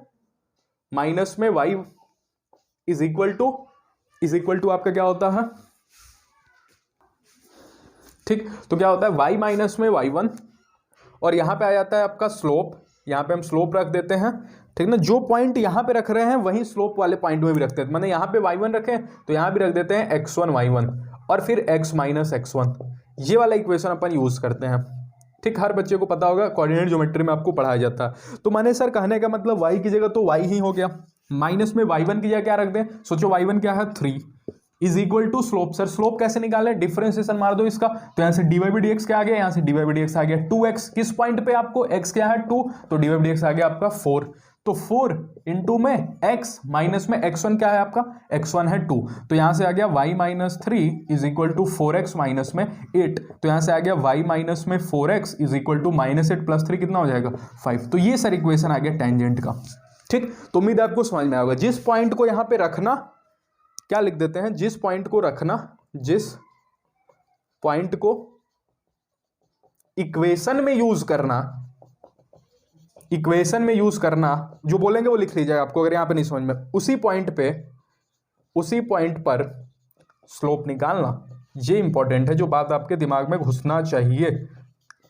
माइनस में y इज इक्वल टू आपका क्या होता है, ठीक, तो क्या होता है y माइनस में y1, और यहां पे आ जाता है आपका स्लोप, यहां पे हम स्लोप रख देते हैं। ठीक ना, जो पॉइंट यहां पे रख रहे हैं वही स्लोप वाले पॉइंट में भी रखते हैं। मैंने यहां पे y1 रखे तो यहां भी रख देते हैं x1 y1 और फिर x माइनस x1। ये वाला इक्वेशन अपन यूज करते हैं। ठीक, हर बच्चे को पता होगा, कोऑर्डिनेट ज्योमेट्री में आपको पढ़ाया जाता है। तो मैंने सर कहने का मतलब y की जगह तो y ही हो गया, माइनस में y1 की जगह क्या रख दें, सोचो y1 क्या है 3, is equal to slope. Sir slope कैसे निकाले, डिफरेंशिएशन मार दो इसका, तो यहां से dy by dx क्या आ गया, यहां से dy by dx आ गया 2x, किस पॉइंट पे आपको x क्या है 2, तो dy by dx आ गया आपका 4, तो 4 इंटू में x माइनस में x1 क्या है आपका, x1 है 2, तो यहां से आ गया y minus 3 is equal to 4x minus में 8, तो यहां से आ गया y माइनस में 4x is equal to minus 8 plus 3 कितना हो जाएगा 5। तो ये सर इक्वेशन आ गया टेंजेंट का। ठीक, तो उम्मीद है आपको समझ में आएगा। जिस पॉइंट को यहां पे रखना, क्या लिख देते हैं, जिस पॉइंट को रखना, जिस पॉइंट को इक्वेशन में यूज करना, इक्वेशन में यूज करना, जो बोलेंगे वो लिख लीजिएगा आपको अगर यहां पे नहीं समझ में, उसी पॉइंट पर स्लोप निकालना, ये इंपॉर्टेंट है, जो बात आपके दिमाग में घुसना चाहिए।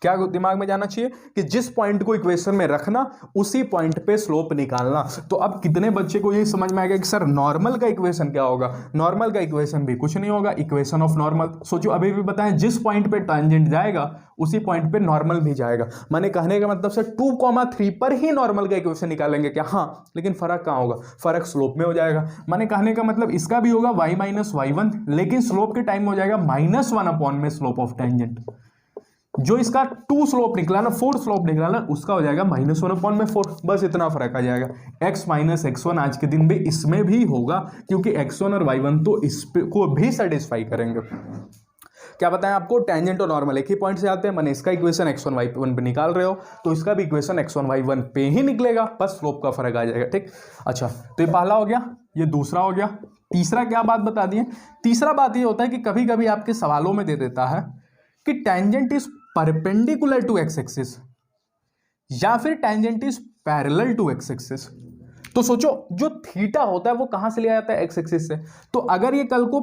क्या दिमाग में जाना चाहिए कि जिस पॉइंट को इक्वेशन में रखना उसी पॉइंट पे स्लोप निकालना। तो अब कितने बच्चे को ये समझ में आएगा कि सर नॉर्मल का इक्वेशन क्या होगा, नॉर्मल का इक्वेशन भी कुछ नहीं होगा, इक्वेशन ऑफ नॉर्मल। सोचो अभी भी बताएं, जिस पॉइंट पे टैंजेंट जाएगा उसी पॉइंट पे नॉर्मल भी जाएगा। मैंने कहने का मतलब सर 2,3 पर ही नॉर्मल का इक्वेशन निकालेंगे क्या, हाँ, लेकिन फर्क कहाँ होगा, फर्क स्लोप में हो जाएगा। मैंने कहने का मतलब इसका भी होगा y माइनस y1, लेकिन स्लोप के टाइम में हो जाएगा -1 अपॉन में स्लोप ऑफ टेंजेंट। जो इसका 2 स्लोप निकला ना, 4 स्लोप निकला ना, उसका हो जाएगा -1 अपॉन में 4, बस इतना फर्क आ जाएगा। x माइनस x1 आज के दिन भी इसमें भी होगा, क्योंकि x1 और y1 तो इसको भी सेटिस्फाई करेंगे। क्या बताएं आपको, टेंजेंट और नॉर्मल एक ही पॉइंट से आते हैं, मैंने इसका इक्वेशन x1 y1 पे निकाल रहे हो तो इसका भी इक्वेशन x1 y1 पे ही निकलेगा, बस स्लोप का फर्क आ जाएगा। ठीक, अच्छा, तो ये पहला हो गया, ये दूसरा हो गया। तीसरा क्या बात बता दिए, तीसरा बात ये होता है कि कभी कभी आपके सवालों में दे देता है कि tangent is perpendicular to x axis या फिर tangent is parallel to x axis. तो सोचो जो थीटा होता है वो कहां से लिया जाता है, एक्स एक्सिस से। तो अगर ये कल को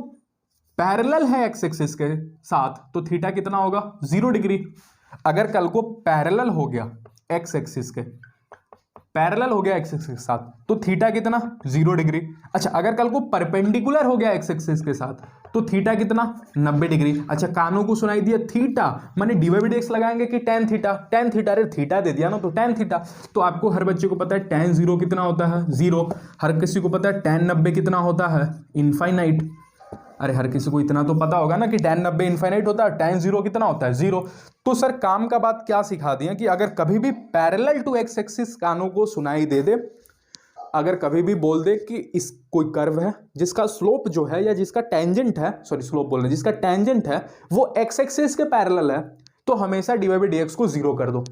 पैरेलल है एक्स एक्सिस के साथ तो थीटा कितना होगा 0 डिग्री। अगर कल को पैरेलल हो गया एक्स एक्सिस के, पैरेलल हो गया एक्स एक्सिस के साथ तो थीटा कितना 0 डिग्री। अच्छा, अगर कल को परपेंडिकुलर हो गया एक्स एक्सिस के साथ तो थीटा कितना 90 डिग्री। अच्छा, कानों को सुनाई दिया थीटा, माने dy by dx लगाएंगे कि tan थीटा, tan थीटा, अरे थीटा दे दिया ना तो tan थीटा। तो आपको हर बच्चे को पता है tan 0 कितना होता है 0, हर किसी को पता है tan 90 कितना होता है इनफाइनाइट। अरे हर किसी को इतना तो पता होगा ना कि tan 90 इनफाइनाइट होता है, tan 0 कितना होता है 0। तो सर काम का बात क्या सिखा दिया कि अगर कभी भी पैरेलल टू एक्स एक्सिस कानों को सुनाई दे दे, अगर कभी भी बोल दे कि इस कोई कर्व है जिसका स्लोप जो है या जिसका टेंजेंट है, सॉरी स्लोप बोल रहे हैं, जिसका टेंजेंट है वो एक्स एक्सिस के पैरेलल है, तो हमेशा dy by dx को 0 कर दो,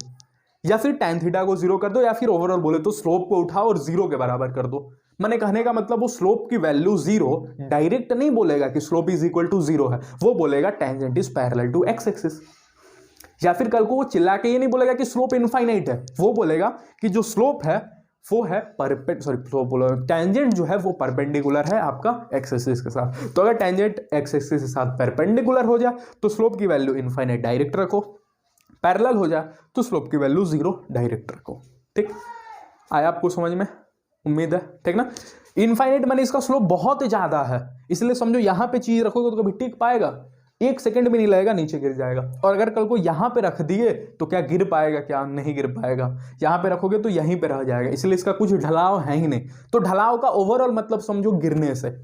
या फिर tan थीटा को 0 कर दो, या फिर ओवरऑल बोले तो स्लोप को उठाओ और 0 के बराबर कर दो। मैंने कहने का मतलब वो स्लोप की वैल्यू 0 डायरेक्ट नहीं बोलेगा कि स्लोप इज इक्वल टू 0 है, वो बोलेगा tangent is parallel to x axis. या फिर कल को वो चिल्ला के ये नहीं बोलेगा कि स्लोप इनफाइनाइट है, वो बोलेगा कि जो स्लोप है वो है टेंजेंट जो है वो परपेंडिकुलर है आपका एक्स एक्सिस के साथ। तो अगर टेंजेंट एक्स एक्सिस के साथ परपेंडिकुलर हो जाए तो स्लोप की वैल्यू इनफाइनाइट डायरेक्ट रखो, पैरेलल हो जाए तो स्लोप की वैल्यू 0 डायरेक्ट रखो। ठीक, आया आपको समझ में, उम्मीद है, ठीक ना। इनफाइनाइट माने इसका स्लोप बहुत ज्यादा है, इसलिए समझो यहां पे चीज रखोगे तो कभी टिक पाएगा, 1 सेकंड भी नहीं लगेगा नीचे गिर जाएगा। और अगर कल को यहां पे रख दिए तो क्या गिर पाएगा, क्या नहीं गिर पाएगा, यहां पे रखोगे तो यहीं पे रह जाएगा, इसलिए इसका कुछ ढलाव है ही नहीं। तो ढलाव का ओवरऑल मतलब समझो गिरने से,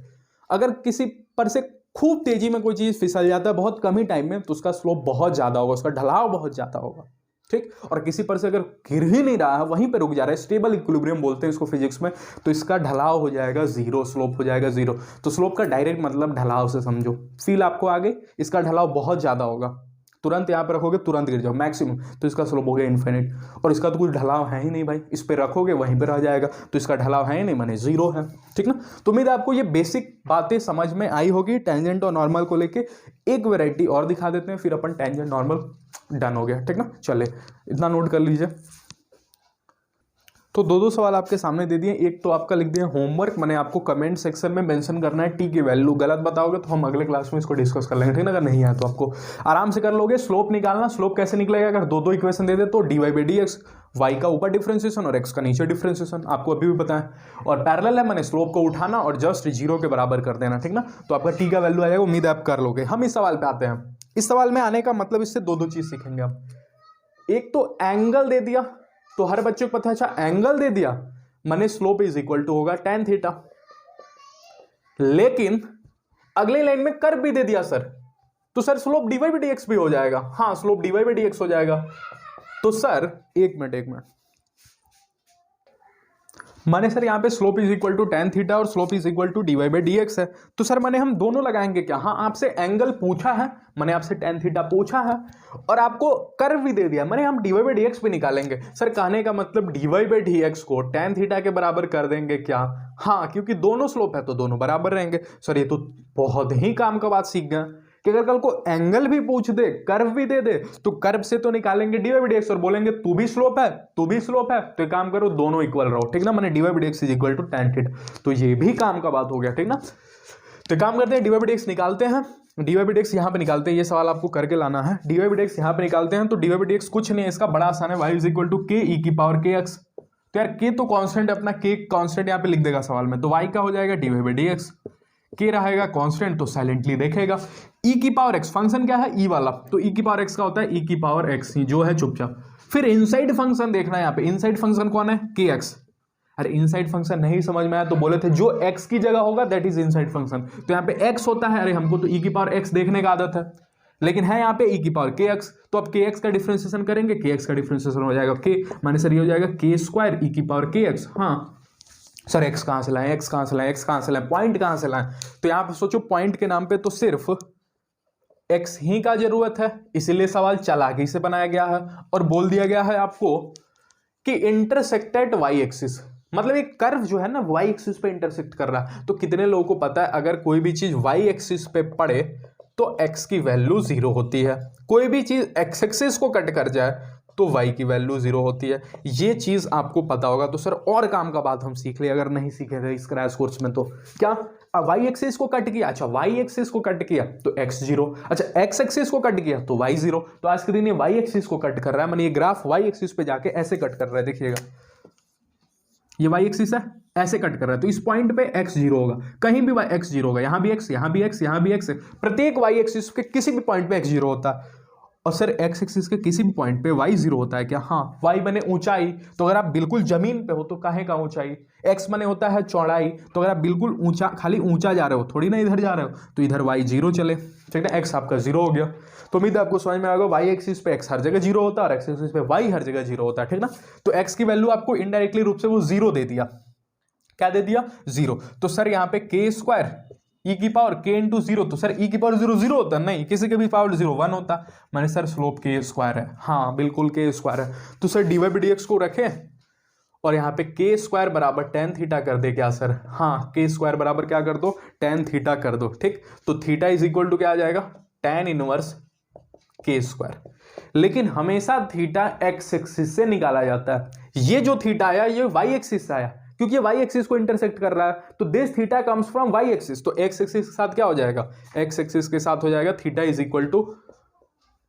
अगर किसी पर से खूब तेजी में कोई चीज फिसल जाता है बहुत कम ही टाइम में तो उसका स्लोप बहुत ज्यादा होगा, उसका ढलाव बहुत ज्यादा होगा। ठीक, और किसी पर से अगर गिर ही नहीं रहा है, वहीं पे रुक जा रहा है, स्टेबल इक्विलिब्रियम बोलते हैं इसको फिजिक्स में, तो इसका ढलाव हो जाएगा 0, स्लोप हो जाएगा 0। तो स्लोप का डायरेक्ट मतलब ढलाव से समझो, फील आपको आगे, इसका ढलाव बहुत ज्यादा होगा, तुरंत यहाँ पे रखोगे तुरंत गिर जाओ मैक्सिमम, तो इसका स्लोप हो गया इनफिनिट। और इसका तो कुछ ढलाव है ही नहीं भाई, इस पे रखोगे वहीं पे रह जाएगा, तो इसका ढलाव है ही नहीं, माने 0 है। ठीक ना, तो उम्मीद है आपको ये बेसिक बातें समझ में आई होगी टेंजेंट और नॉर्मल को लेके। एक वैरायटी और दिखा देते हैं, फिर अपन टेंजेंट नॉर्मल डन हो गया। ठीक ना, चले इतना नोट कर लीजिए। तो 2 सवाल आपके सामने दे दिए, एक तो आपका लिख दिया होमवर्क, मैंने आपको कमेंट सेक्शन में मेंशन करना है टी की वैल्यू, गलत बताओगे तो हम अगले क्लास में इसको डिस्कस कर लेंगे। ठीक ना, अगर नहीं है तो आपको आराम से कर लोगे। स्लोप निकालना, स्लोप कैसे निकलेगा, अगर 2 इक्वेशन दे दे तो dy by dx, y का ऊपर डिफरेंशिएशन और x का नीचे डिफरेंशिएशन, आपको अभी भी पता है। और पैरेलल है, मैंने स्लोप को उठाना और जस्ट 0 के बराबर कर देना। ठीक ना, तो आपका टी का वैल्यू आ जाएगा, उम्मीद है आप कर लोगे। हम इस सवाल पे आते हैं। इस सवाल में आने का मतलब इससे 2 चीज सीखेंगे हम। एक तो एंगल दे दिया, तो हर बच्चे को पता है, अच्छा एंगल दे दिया माने स्लोप इज इक्वल टू होगा tan थीटा। लेकिन अगले लाइन में कर्व भी दे दिया सर, तो sir slope dy by dx भी हो जाएगा। हाँ, स्लोप dy बाई dx हो जाएगा। तो सर एक मिनट, माने सर यहाँ पे slope is equal to tan theta और slope is equal to dy by dx है। तो सर माने हम दोनों लगाएंगे क्या? हाँ, आपसे एंगल पूछा है, मैंने आपसे tan थीटा पूछा है और आपको कर्व भी दे दिया, मैंने हम dy बाई dx भी निकालेंगे। सर कहने का मतलब dy बाई dx को tan थीटा के बराबर कर देंगे क्या? हाँ, क्योंकि दोनों स्लोप है तो दोनों बराबर रहेंगे। सर ये तो बहुत ही काम का बात सीख गए कि अगर कल को एंगल भी पूछ दे, कर्व भी दे दे, तो कर्व से तो निकालेंगे dy बाई dx और बोलेंगे तू भी स्लोप है, तू भी स्लोप है, तो एक काम करो दोनों इक्वल रहो, ठीक ना। मैंने dy by dx is equal to tan theta, तो ये भी काम का बात हो गया, ठीक ना। तो काम करते हैं, dy बाई dx निकालते हैं, dy बाई dx यहाँ पे निकालते हैं, ये सवाल आपको करके लाना है। dy बाई dx यहाँ पे निकालते हैं, तो dy बाई dx कुछ नहीं है, इसका बड़ा आसान है, y is equal to k e की पावर kx। तो यार k तो कांस्टेंट है अपना, k कांस्टेंट यहाँ पे लिख देगा सवाल में, तो y का हो जाएगा dy बाई dx, के रहेगा कांस्टेंट तो साइलेंटली देखेगा। e की पावर x फंक्शन क्या है, e वाला, तो e की पावर x का होता है e की पावर x ही जो है चुपचाप। फिर इनसाइड फंक्शन देखना है यहाँ पे, इनसाइड फंक्शन कौन है, kx। अरे इनसाइड फंक्शन नहीं समझ में आया तो बोले थे जो x की जगह होगा दैट इज इनसाइड फंक्शन, तो यहाँ पे x होता है। अरे हमको तो e की पावर x देखने का आदत है, लेकिन है यहाँ पे e की पावर kx, तो अब kx का डिफरेंशिएशन करेंगे, kx का डिफरेंशिएशन हो जाएगा k, माने सर ये हो जाएगा k स्क्वायर e की पावर kx। हाँ सर x कहाँ से लाएं, x कहाँ से लाएं, x कहाँ से लाएं, पॉइंट कहाँ से लाएं? तो यहाँ पे सोचो पॉइंट के नाम पे तो सिर्फ x ही का जरूरत है, इसीलिए सवाल चालाकी से बनाया गया है और बोल दिया गया है आपको कि इंटरसेक्ट एट y एक्सिस, मतलब एक कर्व जो है ना y एक्सिस पे इंटरसेक्ट कर रहा है। तो कितने लोगों को पता है अगर कोई भी चीज y एक्सिस पे पड़े तो x की वैल्यू 0 होती है, कोई भी चीज x एक्सिस को कट कर जाए तो y की वैल्यू 0 होती है, ये चीज आपको पता होगा। तो सर और काम का बात हम सीख ले, अगर नहीं सीखे थे इस क्रैश कोर्स में तो क्या, y एक्सिस को कट किया, अच्छा y एक्सिस को कट किया तो x 0, अच्छा x एक्सिस को कट किया तो y 0। तो आज के दिन ये y एक्सिस को कट कर रहा है, मैंने ये ग्राफ y एक्सिस पे जाके ऐसे कट कर रहा है, देखिएगा ये y एक्सिस है, ऐसे कट कर रहा है, तो इस पॉइंट पे x 0 होगा, कहीं भी x 0 होगा, यहां भी x, यहां भी x, यहां भी x, प्रत्येक y एक्सिस के किसी भी पॉइंट पे x 0 होता है। और सर x एक्सिस के किसी भी पॉइंट पे y 0 होता है क्या? हाँ, y बने ऊंचाई, तो अगर आप बिल्कुल जमीन पे हो तो काहे का ऊंचाई, x बने होता है चौड़ाई, तो अगर आप बिल्कुल ऊंचा, खाली ऊंचा जा रहे हो, थोड़ी ना इधर जा रहे हो, तो इधर y 0 चले, ठीक है, x आपका 0 हो गया। तो उम्मीद है आपको समझ में आ गया, y एक्सिस पे x हर जगह 0 होता है और x एक्सिस पे y हर जगह 0 होता है, ठीक ना। तो x की वैल्यू आपको इनडायरेक्टली रूप से वो 0 दे दिया, क्या दे दिया, 0। तो सर यहाँ पे k स्क्वायर e की पावर k इंटू 0, तो सर e की पावर 0 0 होता नहीं, किसी के भी पावर 0 1 होता, मैंने सर स्लोप k स्क्वायर है, हाँ बिल्कुल k स्क्वायर है। तो सर dy बाई dx को रखें और यहाँ पे k स्क्वायर बराबर tan थीटा कर दे क्या सर? हाँ, k स्क्वायर बराबर क्या कर दो, tan थीटा कर दो, ठीक। तो थीटा इज इक्वल टू क्या आ जाएगा, tan इनवर्स k स्क्वायर। लेकिन हमेशा थीटा x एक्सिस से निकाला जाता है, ये जो थीटा आया ये y एक्सिस से आया, क्योंकि y एक्सिस को इंटरसेक्ट कर रहा है, तो this theta comes from y axis, तो x एक्सिस के साथ क्या हो जाएगा, x एक्सिस के साथ हो जाएगा theta is equal to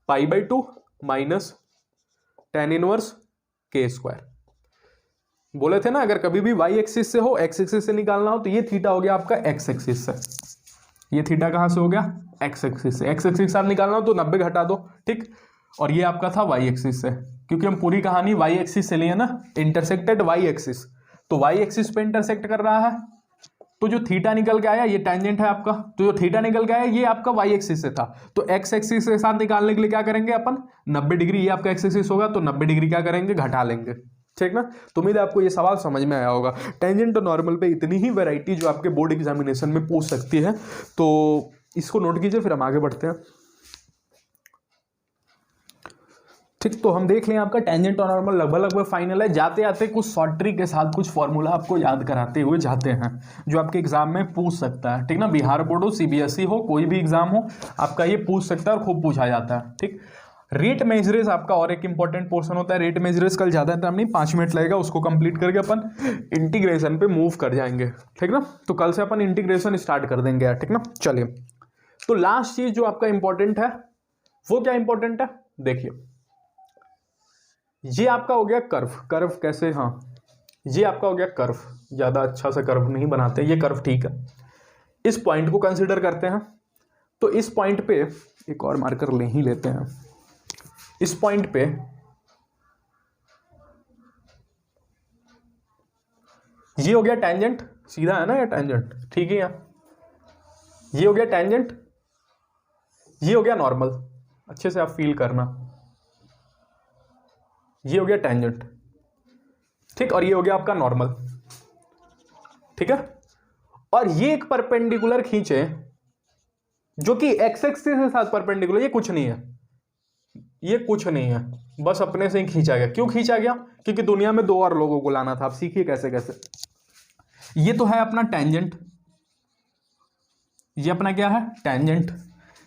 pi by 2 minus tan inverse k square. बोले थे ना अगर कभी भी y एक्सिस से हो, x एक्सिस से निकालना हो, तो ये थीटा हो गया आपका x एक्सिस से, ये थीटा कहां से हो गया, x एक्सिस से, x एक्सिस के साथ निकालना हो तो 90 घटा दो, ठीक। और ये आपका था y एक्सिस से, क्योंकि हम पूरी कहानी y एक्सिस से लिए ना, इंटरसेक्टेड y एक्सिस, तो y एक्सिस पे इंटरसेक्ट कर रहा है, तो जो थीटा निकल के आया ये टेंजेंट है आपका, तो जो थीटा निकल के आया ये आपका y एक्सिस से था, तो x एक्सिस के साथ निकालने के लिए क्या करेंगे अपन, 90 डिग्री, ये आपका x एक्सिस होगा तो 90 डिग्री क्या करेंगे, घटा लेंगे, ठीक ना। तो उम्मीद है आपको ये सवाल समझ में आया होगा। टेंजेंट और नॉर्मल पे इतनी ही वैरायटी जो आपके बोर्ड एग्जामिनेशन में पूछ सकती है, तो इसको नोट कीजिए, फिर हम आगे बढ़ते हैं, ठीक। तो हम देख लें आपका टेंजेंट और नॉर्मल लगभग फाइनल है। जाते आते कुछ शॉर्ट ट्रिक के साथ कुछ फॉर्मूला आपको याद कराते हुए जाते हैं जो आपके एग्जाम में पूछ सकता है, ठीक ना। बिहार बोर्ड हो, सीबीएसई हो, कोई भी एग्जाम हो, आपका ये पूछ सकता है और खूब पूछा जाता है, ठीक। रेट मेजरेस आपका और एक इंपॉर्टेंट पोर्शन होता है। रेट मेजरेस कल ज़्यादा टाइम नहीं, 5 मिनट लगेगा, उसको कंप्लीट करके अपन इंटीग्रेशन पे मूव कर जाएंगे, ठीक ना। तो कल से अपन इंटीग्रेशन स्टार्ट कर देंगे यार, ठीक ना। चलिए, तो लास्ट चीज जो आपका इंपॉर्टेंट है वो क्या इंपॉर्टेंट है, देखिए ये आपका हो गया कर्व, कर्व कैसे, हाँ ये आपका हो गया कर्व, ज़्यादा अच्छा सा कर्व नहीं बनाते, ये कर्व ठीक है। इस पॉइंट को कंसीडर करते हैं, तो इस पॉइंट पे एक और मार्कर ले ही लेते हैं, इस पॉइंट पे ये हो गया टेंजेंट, सीधा है ना ये टेंजेंट, ठीक है। ये हो गया टेंजेंट, ये हो गया नॉर्मल, अच्छे से आप फील करना, ये हो गया टेंजेंट, ठीक, और ये हो गया आपका नॉर्मल, ठीक है। और ये एक परपेंडिकुलर खींचे जो कि एक्स एक्सिस के साथ परपेंडिकुलर, ये कुछ नहीं है, ये कुछ नहीं है, बस अपने से ही खींचा गया। क्यों खींचा गया? क्योंकि दुनिया में 2 और लोगों को लाना था। आप सीखिए कैसे कैसे। ये तो है अपना टेंजेंट, ये अपना क्या है? टेंजेंट।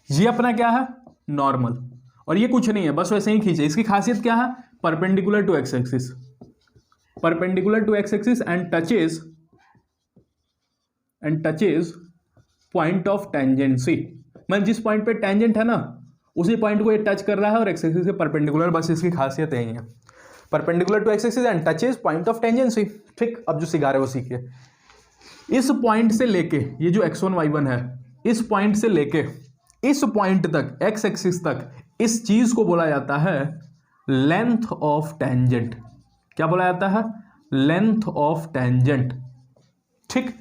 ये अपना क्या है? नॉर्मल। और ये कुछ नहीं है, बस वैसे ही खींचे। इसकी खासियत क्या है? Perpendicular to x axis, perpendicular to x axis and touches point of tangency. मतलब जिस पॉइंट पे टेंजेंट है ना, उसी पॉइंट को ये टच कर रहा है और एक्स एक्सिस के परपेंडिकुलर। बस इसकी खासियत यही है, perpendicular to x axis and touches point of tangency. ठीक, अब जो सिखा रहे हो वो सीखिए। इस पॉइंट से लेके, ये जो x1 y1 है, इस पॉइंट से लेके इस पॉइंट तक, एक्स एक्सिस तक, इस चीज को बोला जाता है लेंथ ऑफ टेंजेंट। क्या बोला जाता है? Length of tangent. ठीक,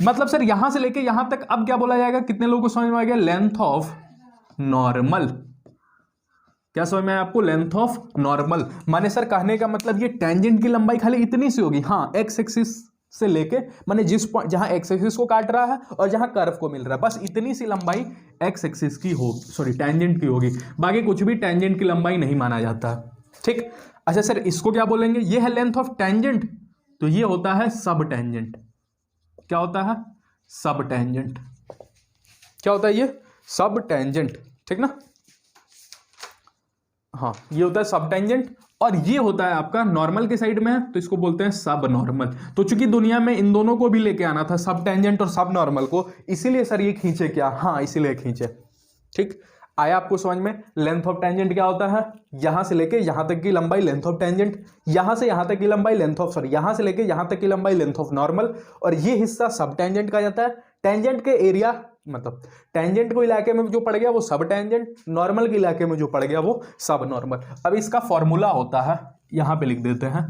मतलब सर यहां से लेके यहां तक अब क्या बोला जाएगा? कितने लोगों को समझ में आ गया? Length of normal. क्या समझ में आया आपको? लेंथ ऑफ नॉर्मल माने सर कहने का मतलब ये टेंजेंट की लंबाई खाली इतनी सी होगी। हाँ, एक्स एक्सिस से लेके माने जिस पॉइंट जहां एक्स एक्सिस को काट रहा है और जहां कर्व को मिल रहा है, बस इतनी सी लंबाई एक्स एक्सिस की हो, सॉरी टेंजेंट की होगी। बाकी कुछ भी टेंजेंट की लंबाई नहीं माना जाता। ठीक, अच्छा सर इसको क्या बोलेंगे? ये है लेंथ ऑफ टेंजेंट, तो ये होता है सब टेंजेंट। क्या होता है? सब टेंजेंट। क्या होता है ये? सब टेंजेंट। ठीक ना? हाँ, ये होता है सब टेंजेंट। और ये होता है आपका नॉर्मल के साइड में है, तो इसको बोलते हैं सब नॉर्मल। तो चूंकि दुनिया में इन दोनों को भी लेके आना था, सब टेंजेंट और सब नॉर्मल को, इसीलिए सर ये खींचे क्या? हाँ, इसीलिए खींचे। ठीक, आया आपको समझ में? लेंथ ऑफ टेंजेंट क्या होता है? यहां से लेके यहां तक की लंबाई लेंथ ऑफ टेंजेंट, यहां से यहां तक की लंबाई लेंथ ऑफ, सॉरी यहां से लेके यहां तक की लंबाई लेंथ ऑफ नॉर्मल। और ये हिस्सा सब टेंजेंट का जाता है। टेंजेंट के एरिया, मतलब टेंजेंट को इलाके में जो पड़ गया वो सब टेंजेंट, नॉर्मल के इलाके में जो पड़ गया वो सब नॉर्मल। अब इसका फॉर्मूला होता है, यहां पे लिख देते हैं,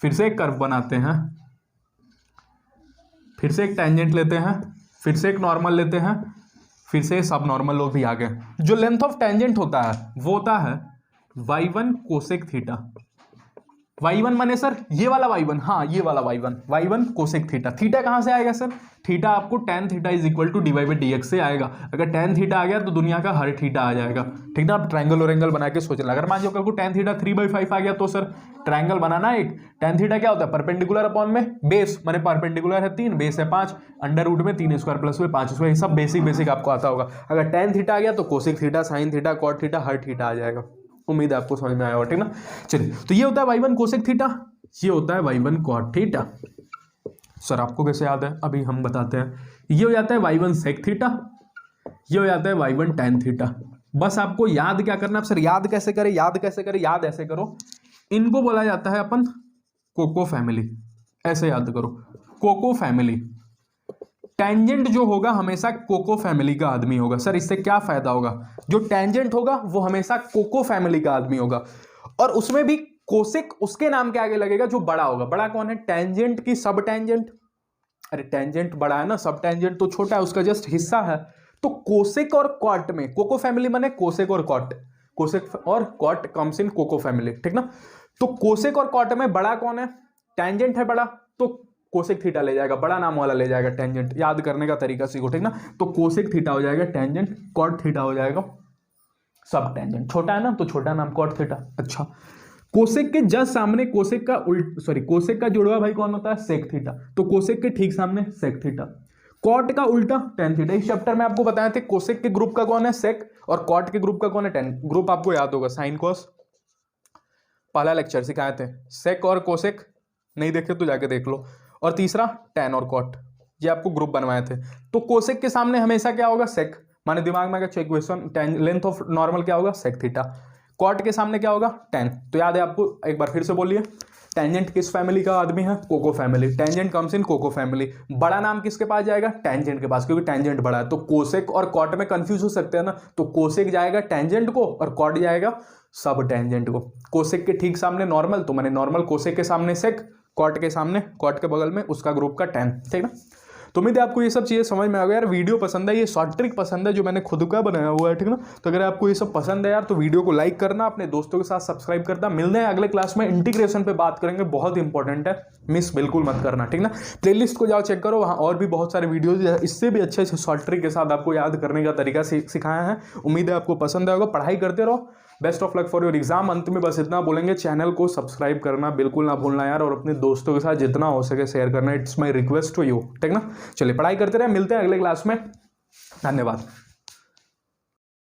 फिर से एक कर्व बनाते हैं, फिर से एक टेंजेंट लेते हैं, फिर से एक नॉर्मल लेते हैं, फिर से सब नॉर्मल लोग भी आ गए। जो लेंथ ऑफ टेंजेंट होता है वो होता है y1 कोसेक थीटा। y1 माने सर ये वाला y1, हाँ ये वाला y1 कोसेक थीटा। थीटा कहां से आएगा सर? थीटा आपको tan theta is equal to dy/dx से आएगा। अगर tan थीटा आ गया तो दुनिया का हर थीटा आ जाएगा। ठीक ना? आप ट्रायंगल और एंगल बना के सोचना। अगर मान लो कल को tan थीटा 3/5 आ गया तो सर ट्रायंगल बनाना एक। tan थीटा क्या होता है? परपेंडिकुलर अपॉन में बेस, माने परपेंडिकुलर है 3, बेस है 5, अंडर रूट में 3 स्क्वायर प्लस में 5 स्क्वायर। ये सब बेसिक आपको आता होगा। अगर tan थीटा आ गया तो cosec theta, sine theta, cot theta, हर थीटा आ जाएगा। उम्मीद है आपको समझ में आया होगा। ठीक ना? चलिए, तो ये होता है y1 कोसेक थीटा, ये होता है y1 कॉट थीटा। सर आपको कैसे याद है? अभी हम बताते हैं। ये हो जाता है y1 सेक थीटा, ये हो जाता है y1 tan थीटा। बस आपको याद क्या करना है सर? याद कैसे करें? याद ऐसे करो, इनको बोला जाता है अपन कोको फैमिली। ऐसे याद करो, कोको फैमिली। टेंजेंट जो होगा हमेशा कोको फैमिली का आदमी होगा। सर इससे क्या फायदा होगा? जो टेंजेंट होगा वो हमेशा कोको फैमिली का आदमी होगा, और उसमें भी कोसेक उसके नाम के आगे लगेगा जो बड़ा होगा। बड़ा कौन है? टेंजेंट की सब टेंजेंट। अरे टेंजेंट बड़ा है ना, सब टेंजेंट तो छोटा है, उसका जस्ट हिस्सा है। तो कोसेक और कॉट में, कोको फैमिली माने कोसेक और कॉट, कोसेक और cot comes in coco family. ठीक ना? तो कोसेक और कॉट में बड़ा कौन है? टेंजेंट है बड़ा, तो कोसेक थीटा ले जाएगा, बड़ा नाम वाला ले जाएगा टेंजेंट। याद करने का तरीका सीखो। ठीक ना? तो कोसेक थीटा हो जाएगा टेंजेंट, कॉट थीटा हो जाएगा सब टेंजेंट। छोटा है ना तो छोटा नाम कॉट थीटा। अच्छा, कोसेक के जस्ट सामने कोसेक का कोसेक का जुड़वा भाई कौन होता है? Sec theta. तो कोसेक के ठीक सामने सेक थीटा। कॉट का उल्टा टेन थीटा। इस चैप्टर में आपको बताए थे कोसेक के ग्रुप का कौन है? सेक, और कॉट के ग्रुप का कौन है? टेन। ग्रुप आपको याद होगा, साइन कॉस, पहला लेक्चर सिखाए थे। सेक और कोसेक नहीं देखे तो जाके देख लो। और तीसरा टेन और कॉट, ये आपको ग्रुप बनवाए थे। तो कोसेक के सामने हमेशा क्या होगा? सेक। माने दिमाग में अगर इक्वेशन लेंथ ऑफ नॉर्मल क्या होगा? Sec theta. कॉट के सामने क्या होगा? टेन। तो याद है आपको? एक बार फिर से बोलिए, टेंजेंट किस फैमिली का आदमी है? Coco family. Tangent comes in coco family. बड़ा नाम किसके पास जाएगा? टेंजेंट के पास, क्योंकि टेंजेंट बड़ा है। तो कोसेक और कॉट में कंफ्यूज हो सकते हैं ना, तो कोसेक जाएगा टेंजेंट को और कॉट जाएगा सब टेंजेंट को। कोसेक के ठीक सामने नॉर्मल, तो मैंने नॉर्मल, कोसेक के सामने सेक, कॉट के सामने, कॉट के बगल में उसका ग्रुप का टेन। ठीक ना? तो उम्मीद है आपको ये सब चीज़ें समझ में आ गया यार। वीडियो पसंद है, ये शॉर्ट ट्रिक पसंद है जो मैंने खुद का बनाया हुआ है, ठीक ना। तो अगर आपको ये सब पसंद है यार तो वीडियो को लाइक करना, अपने दोस्तों के साथ सब्सक्राइब करना। मिलते हैं अगले क्लास में, इंटीग्रेशन पे बात करेंगे, बहुत इंपॉर्टेंट है, मिस बिल्कुल मत करना, ठीक ना। प्लेलिस्ट को जाओ चेक करो, वहाँ और भी बहुत सारे वीडियोज इससे भी अच्छे शॉर्ट ट्रिक के साथ आपको याद करने का तरीका सिखाया है। उम्मीद है आपको पसंद आएगा। पढ़ाई करते रहो, best of luck for your exam. अंत में बस इतना बोलेंगे, चैनल को सब्सक्राइब करना बिल्कुल ना भूलना यार, और अपने दोस्तों के साथ जितना हो सके शेयर करना। It's my request to you, ठीक ना। चलिए पढ़ाई करते रहे, मिलते हैं अगले क्लास में। धन्यवाद।